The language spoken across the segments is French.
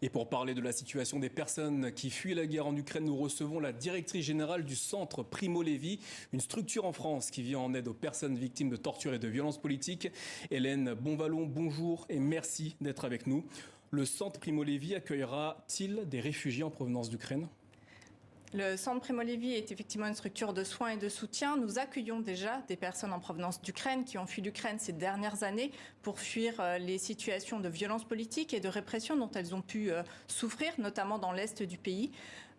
Et pour parler de la situation des personnes qui fuient la guerre en Ukraine, nous recevons la directrice générale du centre Primo Levi, une structure en France qui vient en aide aux personnes victimes de torture et de violences politiques. Hélène Bonvallon, bonjour et merci d'être avec nous. Le centre Primo Levi accueillera-t-il des réfugiés en provenance d'Ukraine ? Le centre Primo Levi est effectivement une structure de soins et de soutien. Nous accueillons déjà des personnes en provenance d'Ukraine qui ont fui l'Ukraine ces dernières années pour fuir les situations de violence politique et de répression dont elles ont pu souffrir, notamment dans l'est du pays.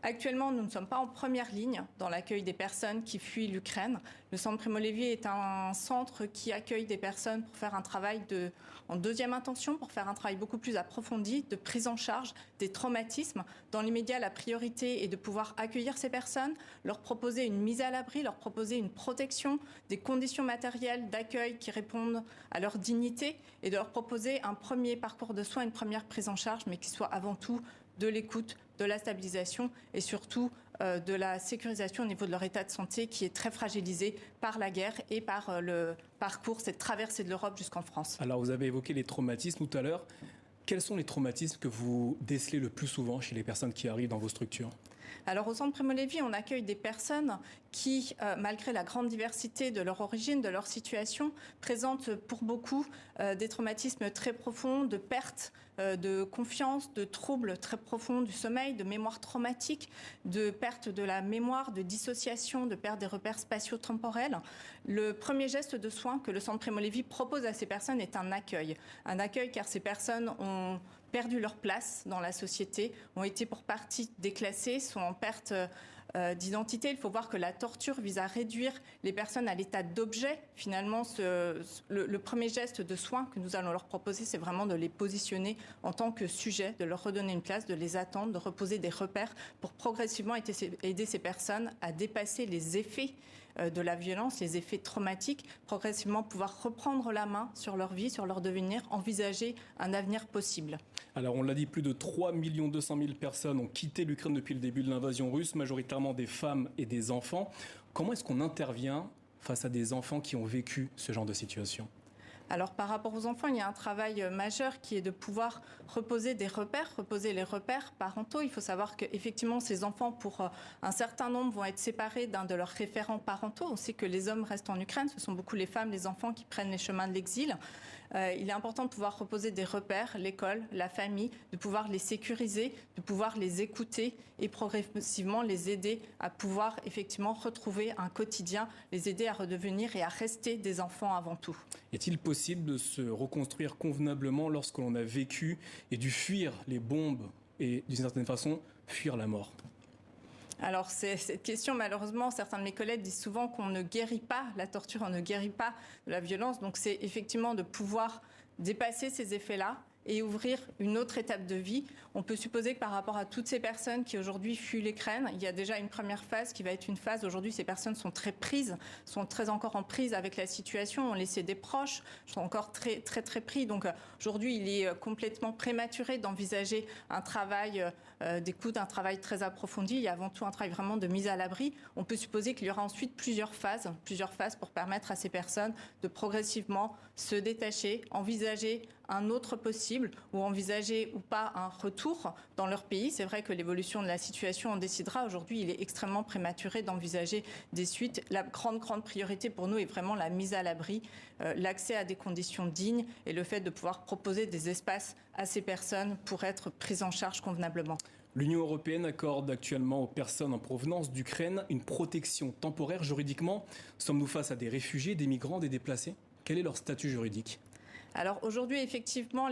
Actuellement, nous ne sommes pas en première ligne dans l'accueil des personnes qui fuient l'Ukraine. Le centre Primo Levi est un centre qui accueille des personnes pour faire un travail en deuxième intention, pour faire un travail beaucoup plus approfondi de prise en charge des traumatismes. Dans l'immédiat, la priorité est de pouvoir accueillir ces personnes, leur proposer une mise à l'abri, leur proposer une protection, des conditions matérielles d'accueil qui répondent à leur dignité et de leur proposer un premier parcours de soins, une première prise en charge, mais qui soit avant tout de l'écoute, de la stabilisation et surtout de la sécurisation au niveau de leur état de santé qui est très fragilisé par la guerre et par le parcours, cette traversée de l'Europe jusqu'en France. Alors vous avez évoqué les traumatismes tout à l'heure. Quels sont les traumatismes que vous décelez le plus souvent chez les personnes qui arrivent dans vos structures ? Alors au centre Primo Levi, on accueille des personnes qui, malgré la grande diversité de leur origine, de leur situation, présentent pour beaucoup des traumatismes très profonds, de perte de confiance, de troubles très profonds du sommeil, de mémoire traumatique, de perte de la mémoire, de dissociation, de perte des repères spatio-temporels. Le premier geste de soin que le centre Primo Levi propose à ces personnes est un accueil. Un accueil car ces personnes ont perdu leur place dans la société, ont été pour partie déclassées, sont en perte d'identité. Il faut voir que la torture vise à réduire les personnes à l'état d'objet. Finalement, le premier geste de soin que nous allons leur proposer, c'est vraiment de les positionner en tant que sujet, de leur redonner une place, de les attendre, de reposer des repères pour progressivement aider ces personnes à dépasser les effets de la violence, les effets traumatiques, progressivement pouvoir reprendre la main sur leur vie, sur leur devenir, envisager un avenir possible. Alors on l'a dit, plus de 3 200 000 personnes ont quitté l'Ukraine depuis le début de l'invasion russe, majoritairement des femmes et des enfants. Comment est-ce qu'on intervient face à des enfants qui ont vécu ce genre de situation ? Alors par rapport aux enfants, il y a un travail majeur qui est de pouvoir reposer des repères, reposer les repères parentaux. Il faut savoir qu'effectivement, ces enfants, pour un certain nombre, vont être séparés d'un de leurs référents parentaux. On sait que les hommes restent en Ukraine, ce sont beaucoup les femmes, les enfants qui prennent les chemins de l'exil. Il est important de pouvoir reposer des repères, l'école, la famille, de pouvoir les sécuriser, de pouvoir les écouter et progressivement les aider à pouvoir effectivement retrouver un quotidien, les aider à redevenir et à rester des enfants avant tout. Est-il possible de se reconstruire convenablement lorsque l'on a vécu et dû fuir les bombes et d'une certaine façon fuir la mort ? Alors, cette question, malheureusement, certains de mes collègues disent souvent qu'on ne guérit pas la torture, on ne guérit pas de la violence. Donc, c'est effectivement de pouvoir dépasser ces effets-là et ouvrir une autre étape de vie. On peut supposer que par rapport à toutes ces personnes qui aujourd'hui fuient l'Ukraine, il y a déjà une première phase qui va être une phase. Aujourd'hui, ces personnes sont très prises, sont très encore en prise avec la situation, ont laissé des proches, sont encore très pris. Donc aujourd'hui, il est complètement prématuré d'envisager un travail d'écoute, un travail très approfondi. Il y a avant tout un travail vraiment de mise à l'abri. On peut supposer qu'il y aura ensuite plusieurs phases pour permettre à ces personnes de progressivement se détacher, envisager un autre possible ou envisager ou pas un retour dans leur pays. C'est vrai que l'évolution de la situation en décidera. Aujourd'hui, il est extrêmement prématuré d'envisager des suites. La grande priorité pour nous est vraiment la mise à l'abri, l'accès à des conditions dignes et le fait de pouvoir proposer des espaces à ces personnes pour être prises en charge convenablement. L'Union européenne accorde actuellement aux personnes en provenance d'Ukraine une protection temporaire. Juridiquement, sommes-nous face à des réfugiés, des migrants, des déplacés ? Quel est leur statut juridique ? Alors aujourd'hui, effectivement,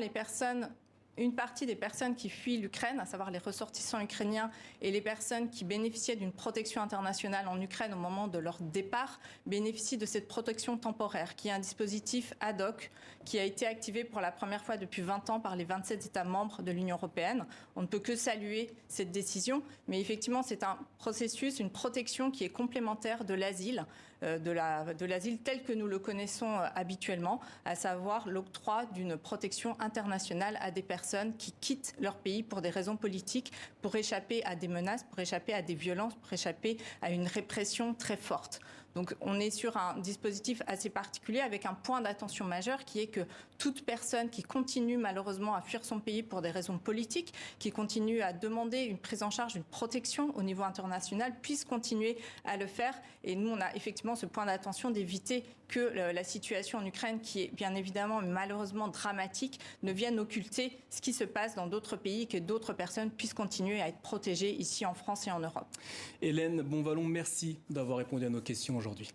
une partie des personnes qui fuient l'Ukraine, à savoir les ressortissants ukrainiens et les personnes qui bénéficiaient d'une protection internationale en Ukraine au moment de leur départ, bénéficient de cette protection temporaire, qui est un dispositif ad hoc qui a été activé pour la première fois depuis 20 ans par les 27 États membres de l'Union européenne. On ne peut que saluer cette décision, mais effectivement, c'est un processus, une protection qui est complémentaire de l'asile, de l'asile tel que nous le connaissons habituellement, à savoir l'octroi d'une protection internationale à des personnes qui quittent leur pays pour des raisons politiques, pour échapper à des menaces, pour échapper à des violences, pour échapper à une répression très forte. Donc on est sur un dispositif assez particulier avec un point d'attention majeur qui est que toute personne qui continue malheureusement à fuir son pays pour des raisons politiques, qui continue à demander une prise en charge, une protection au niveau international, puisse continuer à le faire. Et nous, on a effectivement ce point d'attention d'éviter que la situation en Ukraine, qui est bien évidemment malheureusement dramatique, ne vienne occulter ce qui se passe dans d'autres pays, que d'autres personnes puissent continuer à être protégées ici en France et en Europe. Hélène Bonvallon, merci d'avoir répondu à nos questions aujourd'hui.